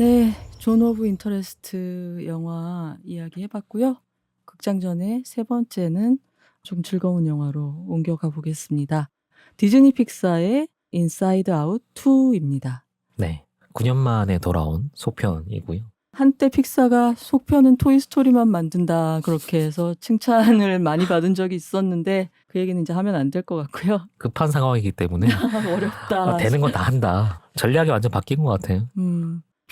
네. 존 오브 인터레스트 영화 이야기 해 봤고요. 극장 전에 세 번째는 좀 즐거운 영화로 옮겨가 보겠습니다. 디즈니 픽사의 인사이드 아웃 2 입니다. 네. 9년 만에 돌아온 소편이고요. 한때 픽사가 속편은 토이 스토리만 만든다 그렇게 해서 칭찬을 많이 받은 적이 있었는데 그 얘기는 이제 하면 안 될 것 같고요. 급한 상황이기 때문에 어렵다. 되는 건 다 한다. 전략이 완전 바뀐 것 같아요.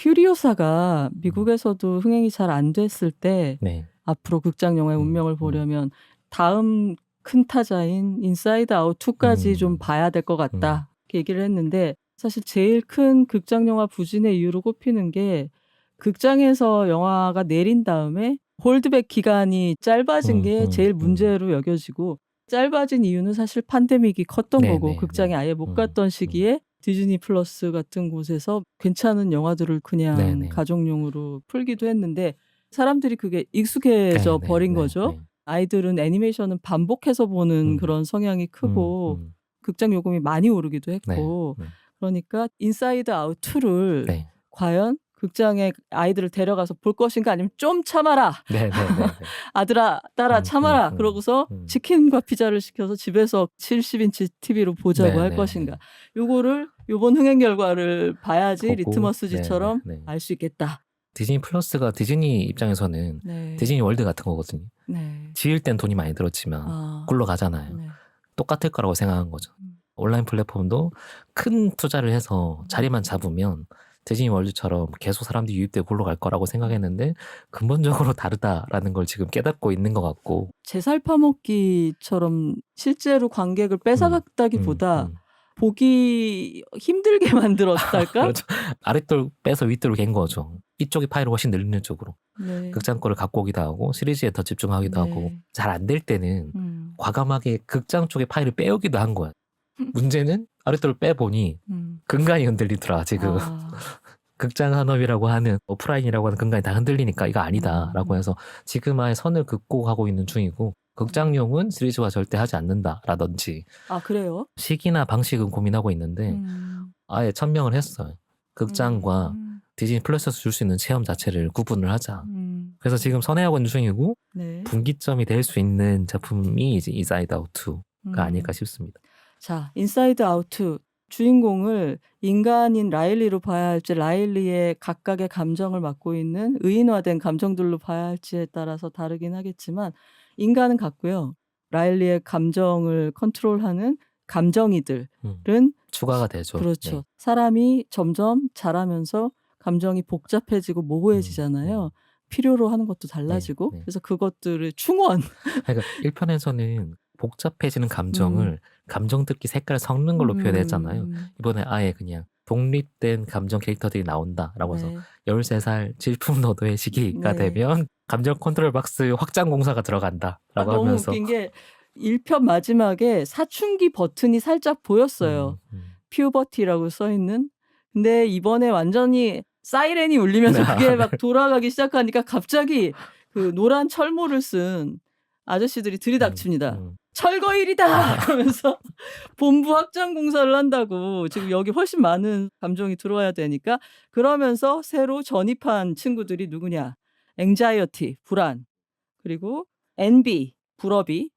퓨리오사가 미국에서도 흥행이 잘 안 됐을 때 네. 앞으로 극장 영화의 운명을 보려면 다음 큰 타자인 인사이드 아웃 2까지 좀 봐야 될 것 같다 이렇게 얘기를 했는데, 사실 제일 큰 극장 영화 부진의 이유로 꼽히는 게 극장에서 영화가 내린 다음에 홀드백 기간이 짧아진 게 제일 문제로 여겨지고, 짧아진 이유는 사실 팬데믹이 컸던 네, 거고 네, 극장에 네. 아예 못 갔던 시기에 디즈니 플러스 같은 곳에서 괜찮은 영화들을 그냥 네, 네. 가족용으로 풀기도 했는데 사람들이 그게 익숙해져 네, 버린 네, 거죠. 네. 아이들은 애니메이션은 반복해서 보는 그런 성향이 크고 극장 요금이 많이 오르기도 네, 했고, 네. 그러니까 인사이드 아웃 2를 네. 과연 극장에 아이들을 데려가서 볼 것인가, 아니면 좀 참아라. 네, 네, 네, 네. 아들아, 딸아, 참아라. 그러고서 치킨과 피자를 시켜서 집에서 70인치 TV로 보자고 네, 할 네, 것인가. 네. 요거를 요번 흥행 결과를 봐야지 보고, 리트머스지처럼 네, 네, 네. 알 수 있겠다. 디즈니 플러스가 디즈니 입장에서는 네. 디즈니 월드 같은 거거든요. 네. 지을 땐 돈이 많이 들었지만 굴러가잖아요. 네. 똑같을 거라고 생각한 거죠. 온라인 플랫폼도 큰 투자를 해서 자리만 잡으면 디즈니 월드처럼 계속 사람들이 유입되고 굴러갈 거라고 생각했는데 근본적으로 다르다라는 걸 지금 깨닫고 있는 것 같고. 제살 파먹기처럼 실제로 관객을 뺏어갔다기보다 보기 힘들게 만들었달까? 그렇죠. 아랫돌 빼서 윗돌을 갠 거죠. 이쪽이 파일을 훨씬 늘리는 쪽으로. 네. 극장 거를 갖고 오기도 하고 시리즈에 더 집중하기도 하고, 잘 안 될 때는 과감하게 극장 쪽에 파일을 빼오기도 한 거야. 문제는 아랫돌을 빼보니 근간이 흔들리더라 지금. 극장 산업이라고 하는, 오프라인이라고 하는 근간이 다 흔들리니까 이거 아니다라고 해서 지금 아예 선을 긋고 가고 있는 중이고, 극장용은 시리즈화 절대 하지 않는다라든지. 아, 그래요? 시기나 방식은 고민하고 있는데 아예 천명을 했어요. 극장과 디즈니 플러스에서 줄 수 있는 체험 자체를 구분을 하자. 그래서 지금 선회하고 있는 중이고, 네. 분기점이 될 수 있는 작품이 이제 인사이드 아웃 2가 아닐까 싶습니다. 자, 인사이드 아웃 2 주인공을 인간인 라일리로 봐야 할지, 라일리의 각각의 감정을 맡고 있는 의인화된 감정들로 봐야 할지에 따라서 다르긴 하겠지만 인간은 같고요. 라일리의 감정을 컨트롤하는 감정이들은 추가가 되죠. 그렇죠. 네. 사람이 점점 자라면서 감정이 복잡해지고 모호해지잖아요. 필요로 하는 것도 달라지고. 네. 그래서 그것들을 충원. 그러니까 1편에서는 복잡해지는 감정을 감정 듣기 색깔을 섞는 걸로 표현했잖아요. 이번에 아예 그냥 독립된 감정 캐릭터들이 나온다라고 해서 13살 질풍노도의 시기가 되면 감정 컨트롤 박스 확장 공사가 들어간다라고 너무 하면서. 웃긴 게 1편 마지막에 사춘기 버튼이 살짝 보였어요. 퓨버티라고 써있는. 근데 이번에 완전히 사이렌이 울리면서 그게 막 돌아가기 시작하니까 갑자기 그 노란 철모를 쓴 아저씨들이 들이닥칩니다. 철거일이다! 그러면서 본부 확장 공사를 한다고. 지금 여기 훨씬 많은 감정이 들어와야 되니까. 그러면서 새로 전입한 친구들이 누구냐. 앵자이어티, 불안. 그리고 엔비, 불업이.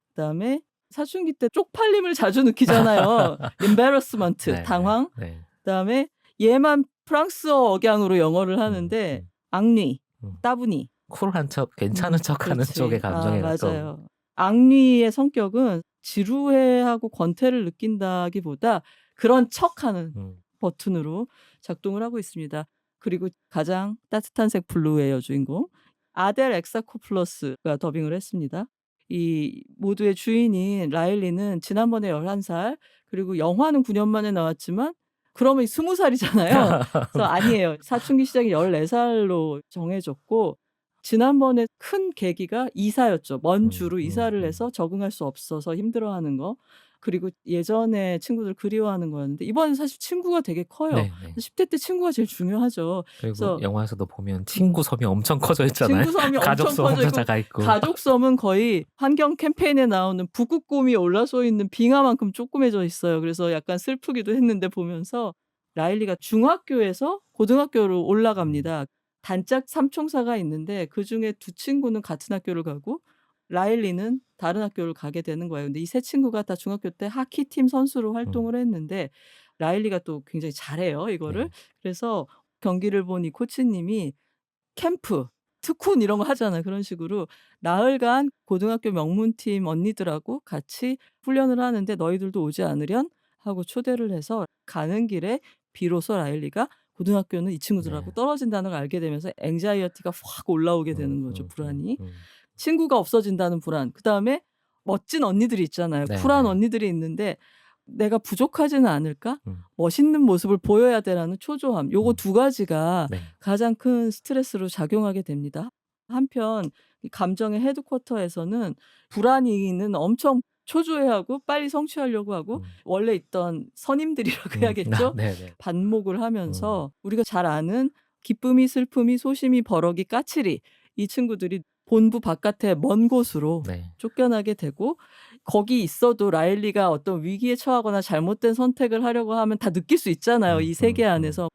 그다음에 사춘기 때 쪽팔림을 자주 느끼잖아요. embarrassment, 네, 당황. 네. 그다음에 얘만 프랑스어 억양으로 영어를 하는데 앙리, 따분이. 쿨한 척, 괜찮은 척하는 쪽의 감정에 가까운. 맞아요. 앙리의 성격은 지루해하고 권태를 느낀다기보다 그런 척하는 버튼으로 작동을 하고 있습니다. 그리고 가장 따뜻한 색 블루의 여주인공 아델 엑사코플러스가 더빙을 했습니다. 이 모두의 주인인 라일리는 지난번에 11살, 그리고 영화는 9년 만에 나왔지만 그러면 20살이잖아요. 그래서 아니에요. 사춘기 시작이 14살로 정해졌고, 지난번에 큰 계기가 이사였죠. 먼 주로 이사를 해서 적응할 수 없어서 힘들어하는 거. 그리고 예전에 친구들 그리워하는 거였는데 이번엔 사실 친구가 되게 커요. 네. 10대 때 친구가 제일 중요하죠. 그리고 그래서 영화에서도 보면 친구 섬이 엄청 커져 있잖아요. 친구 섬이 가족 엄청 섬 커져 혼자 있고, 자가 있고. 가족 섬은 거의 환경 캠페인에 나오는 북극곰이 올라서 있는 빙하만큼 조그매져 있어요. 그래서 약간 슬프기도 했는데 보면서 라일리가 중학교에서 고등학교로 올라갑니다. 단짝 삼총사가 있는데 그중에 두 친구는 같은 학교를 가고 라일리는 다른 학교를 가게 되는 거예요. 근데 이 세 친구가 다 중학교 때 하키팀 선수로 활동을 했는데 라일리가 또 굉장히 잘해요, 이거를. 네. 그래서 경기를 본 이 코치님이 캠프, 특훈 이런 거 하잖아요. 그런 식으로 나흘간 고등학교 명문팀 언니들하고 같이 훈련을 하는데 "너희들도 오지 않으련?" 하고 초대를 해서 가는 길에 비로소 라일리가 고등학교는 이 친구들하고 네. 떨어진다는 걸 알게 되면서 앵자이어티가 확 올라오게 되는 거죠, 불안이. 음. 친구가 없어진다는 불안. 그다음에 멋진 언니들이 있잖아요. 네, 쿨한 네. 언니들이 있는데 '내가 부족하지는 않을까? 음. 멋있는 모습을 보여야 돼.'라는 초조함. 요거 두 가지가 네. 가장 큰 스트레스로 작용하게 됩니다. 한편 이 감정의 헤드쿼터에서는 불안이는 엄청 초조해하고 빨리 성취하려고 하고 원래 있던 선임들이라고 해야겠죠? 네네. 반목을 하면서 우리가 잘 아는 기쁨이, 슬픔이, 소심이, 버럭이, 까칠이 이 친구들이 본부 바깥에 먼 곳으로 네. 쫓겨나게 되고 거기 있어도 라일리가 어떤 위기에 처하거나 잘못된 선택을 하려고 하면 다 느낄 수 있잖아요. 이 세계 안에서.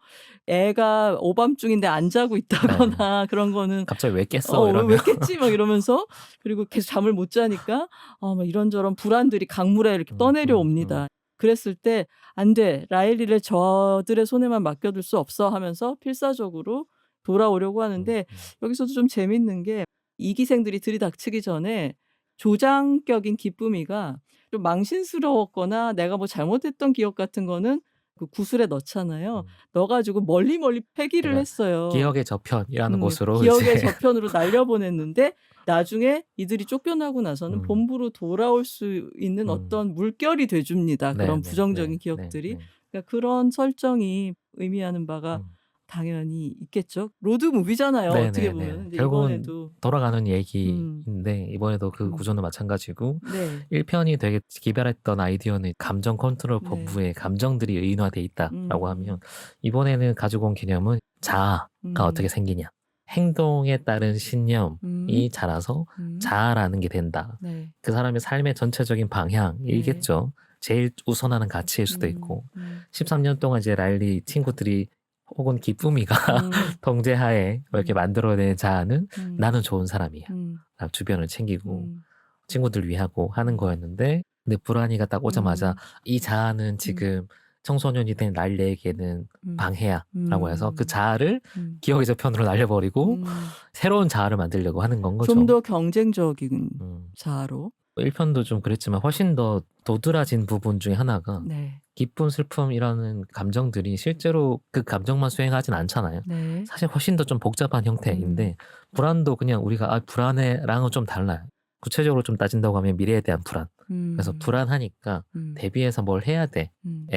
애가 오밤중인데 안 자고 있다거나 그런 거는 갑자기 왜 깼어? 왜 이러면. 깼지? 막 이러면서 그리고 계속 잠을 못 자니까 막 이런저런 불안들이 강물에 이렇게 떠내려옵니다. 그랬을 때 "안 돼. 라일리를 저들의 손에만 맡겨둘 수 없어." 하면서 필사적으로 돌아오려고 하는데 여기서도 좀 재밌는 게 이기생들이 들이닥치기 전에 조장격인 기쁨이가 좀 망신스러웠거나 내가 뭐 잘못했던 기억 같은 거는 그 구슬에 넣잖아요. 넣어 가지고 멀리 폐기를 제가 했어요. 기억의 저편이라는 곳으로 기억의 이제 저편으로 날려보냈는데 나중에 이들이 쫓겨나고 나서는 본부로 돌아올 수 있는 어떤 물결이 돼 줍니다, 그런 부정적인 기억들이. 그러니까 그런 설정이 의미하는 바가 당연히 있겠죠. 로드 무비잖아요, 어떻게 보면. 근데 결국은 이번에도 돌아가는 얘기인데 이번에도 그 구조는 마찬가지고 네. 1편이 되게 기발했던 아이디어는 감정 컨트롤 네. 본부에 감정들이 의인화돼 있다라고 하면 이번에는 가지고 온 개념은 자아가 어떻게 생기냐. 행동에 따른 신념이 자라서 자아라는 게 된다. 네. 그 사람의 삶의 전체적인 방향이겠죠. 제일 우선하는 가치일 수도 있고 13년 동안 이제 라일리 친구들이 혹은 기쁨이가 통제하에 이렇게 만들어낸 자아는 나는 좋은 사람이야. 주변을 챙기고 친구들 위하고 하는 거였는데 근데 불안이가 딱 오자마자 이 자아는 지금 청소년이 된 라일리에게는 방해야 라고 해서 그 자아를 기억의 저편으로 날려버리고 새로운 자아를 만들려고 하는 건 거죠. 좀 더 경쟁적인 자아로. 1편도 좀 그랬지만 훨씬 더 도드라진 부분 중에 하나가 네. 기쁨, 슬픔이라는 감정들이 실제로 그 감정만 수행하진 않잖아요. 네. 사실 훨씬 더 좀 복잡한 형태인데 불안도 그냥 우리가 불안해랑은 좀 달라요. 구체적으로 좀 따진다고 하면 미래에 대한 불안. 그래서 불안하니까 대비해서 뭘 해야 돼에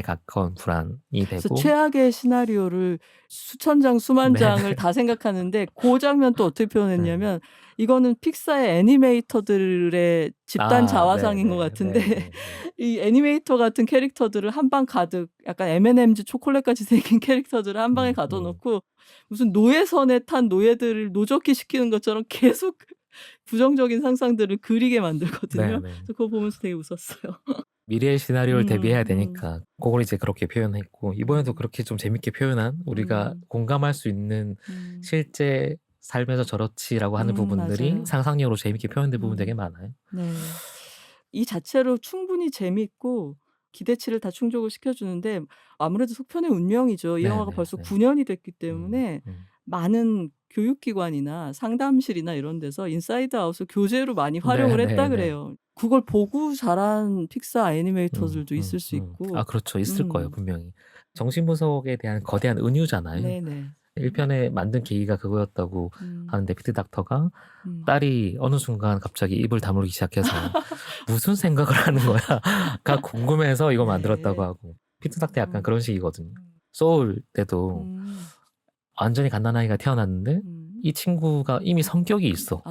가까운 불안이 그래서 되고 최악의 시나리오를 수천 장, 수만 장을 다 생각하는데 그 장면 또 어떻게 표현했냐면 이거는 픽사의 애니메이터들의 집단 자화상인 것 같은데 이 애니메이터 같은 캐릭터들을 한 방 가득 약간 M&M's 초콜릿같이 생긴 캐릭터들을 한 방에 가둬놓고 무슨 노예선에 탄 노예들을 노젓기 시키는 것처럼 계속 부정적인 상상들을 그리게 만들거든요. 그래서 그거 보면서 되게 웃었어요. 미래의 시나리오를 대비해야 되니까 그걸 이제 그렇게 표현했고 이번에도 그렇게 좀 재밌게 표현한 우리가 공감할 수 있는 실제 삶에서 저렇지라고 하는 부분들이 맞아요. 상상력으로 재밌게 표현된 부분 되게 많아요. 네. 이 자체로 충분히 재밌고 기대치를 다 충족을 시켜주는데 아무래도 속편의 운명이죠. 이 영화가 벌써 9년이 됐기 때문에 많은 교육기관이나 상담실이나 이런 데서 인사이드 아웃을 교재로 많이 활용을 했다 그래요. 그걸 보고 자란 픽사 애니메이터들도 있을 수 있고. 아 그렇죠. 있을 거예요 분명히. 정신분석에 대한 거대한 은유잖아요. 네네. 1편에 만든 계기가 그거였다고 하는데 피트 닥터가 딸이 어느 순간 갑자기 입을 다물기 시작해서 무슨 생각을 하는 거야가 궁금해서 이거 만들었다고 하고 피트 닥터 약간 그런 식이거든요. 소울 때도 완전히 갓난아이가 태어났는데 이 친구가 이미 성격이 있어.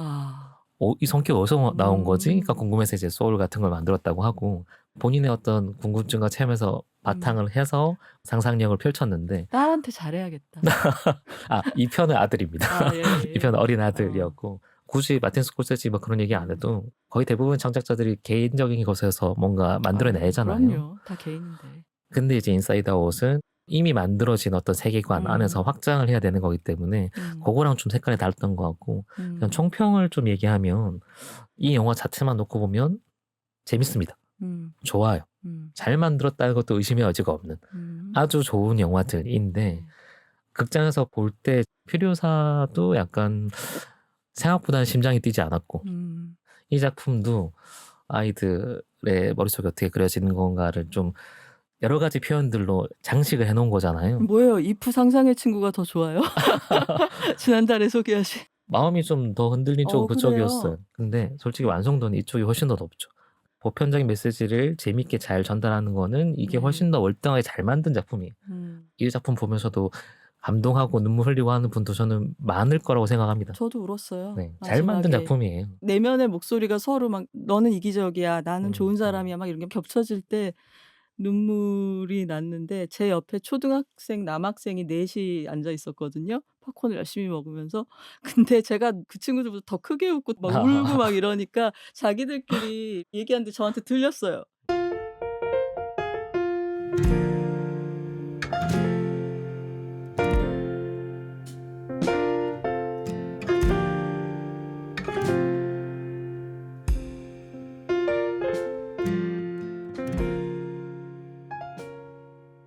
이 성격이 어디서 나온 거지? 그러니까 궁금해서 이제 소울 같은 걸 만들었다고 하고 본인의 어떤 궁금증과 체험에서 바탕을 해서 상상력을 펼쳤는데 딸한테 잘해야겠다. 이 편은 아들입니다. 예. 이 편은 어린 아들이었고 굳이 마틴 스콜세지 뭐 그런 얘기 안 해도 거의 대부분 창작자들이 개인적인 것에서 뭔가 만들어내잖아요. 그럼요. 다 개인인데. 근데 이제 인사이드 아웃은 이미 만들어진 어떤 세계관 안에서 확장을 해야 되는 거기 때문에 그거랑 좀 색깔이 달랐던 것 같고 그냥 총평을 좀 얘기하면 이 영화 자체만 놓고 보면 재밌습니다. 좋아요. 잘 만들었다는 것도 의심의 여지가 없는 아주 좋은 영화들인데 극장에서 볼 때 필요사도 약간 생각보다는 심장이 뛰지 않았고 이 작품도 아이들의 머릿속에 어떻게 그려지는 건가를 좀 여러 가지 표현들로 장식을 해놓은 거잖아요. 뭐예요? 이프 상상의 친구가 더 좋아요? 지난달에 소개하신. 마음이 좀 더 흔들린 쪽은 그쪽이었어요. 근데 솔직히 완성도는 이쪽이 훨씬 더 높죠. 보편적인 메시지를 재밌게 잘 전달하는 거는 이게 훨씬 더 월등하게 잘 만든 작품이에요. 이 작품 보면서도 감동하고 눈물 흘리고 하는 분도 저는 많을 거라고 생각합니다. 저도 울었어요. 네, 잘 만든 작품이에요. 내면의 목소리가 서로 막 너는 이기적이야, 나는 좋은 사람이야 막 이런 게 겹쳐질 때 눈물이 났는데 제 옆에 초등학생 남학생이 넷이 앉아 있었거든요. 팝콘을 열심히 먹으면서. 근데 제가 그 친구들보다 더 크게 웃고 막 울고 막 이러니까 자기들끼리 얘기하는데 저한테 들렸어요.